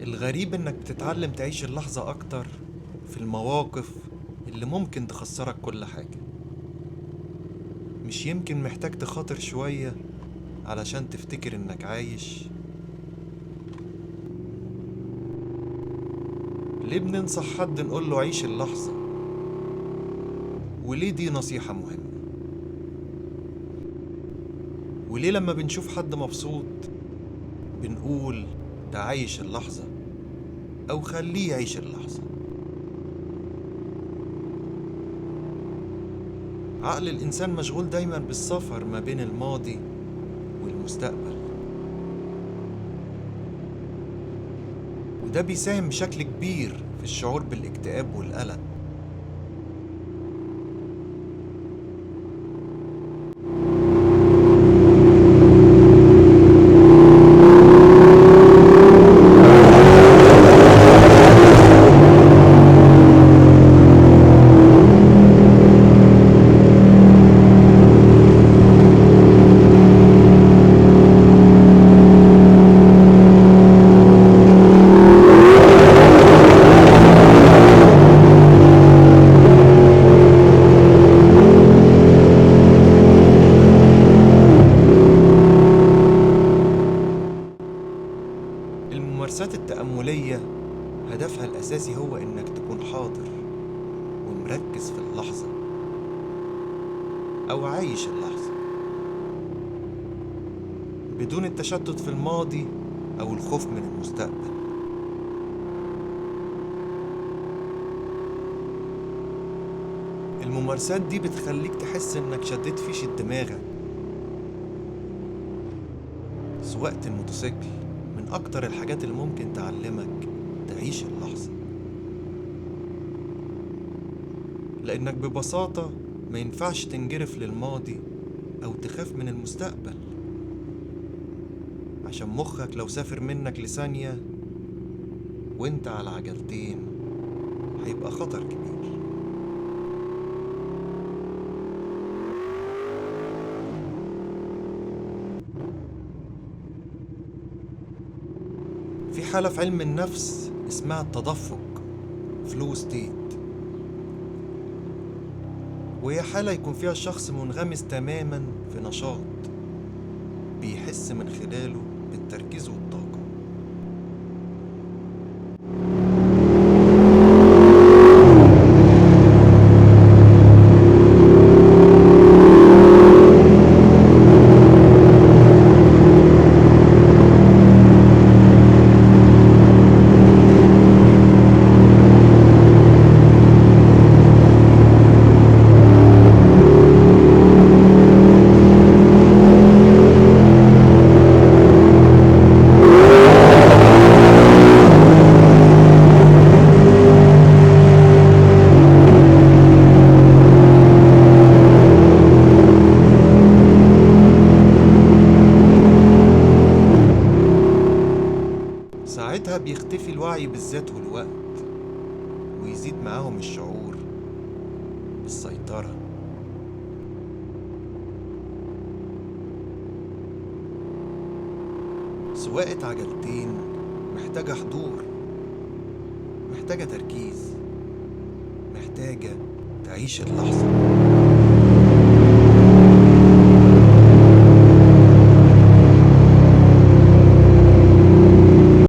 الغريب إنك بتتعلم تعيش اللحظة أكتر في المواقف اللي ممكن تخسرك كل حاجة. مش يمكن محتاج تخاطر شوية علشان تفتكر إنك عايش؟ ليه بننصح حد نقوله عيش اللحظة؟ وليه دي نصيحة مهمة؟ وليه لما بنشوف حد مبسوط بنقول ده عايش اللحظة أو خليه يعيش اللحظة؟ عقل الإنسان مشغول دايما بالسفر ما بين الماضي والمستقبل، وده بيساهم بشكل كبير في الشعور بالاكتئاب والقلق. الممارسات التأملية هدفها الأساسي هو إنك تكون حاضر ومركز في اللحظة أو عايش اللحظة بدون التشتت في الماضي أو الخوف من المستقبل. الممارسات دي بتخليك تحس إنك شديت فيشة دماغك. سواقة الموتوسيكل من أكتر الحاجات اللي ممكن تعلمك تعيش اللحظة، لأنك ببساطة ما ينفعش تنجرف للماضي أو تخاف من المستقبل، عشان مخك لو سافر منك لثانية وانت على عجلتين هيبقى خطر كبير. في حالة في علم النفس اسمها التدفق فلو ستيت، وهي حالة يكون فيها الشخص منغمس تماما في نشاط بيحس من خلاله بالتركيز والطاقة. ساعتها بيختفي الوعي بالذات والوقت، ويزيد معاهم الشعور بالسيطرة. سواقة عجلتين محتاجة حضور، محتاجة تركيز، محتاجة تعيش اللحظة.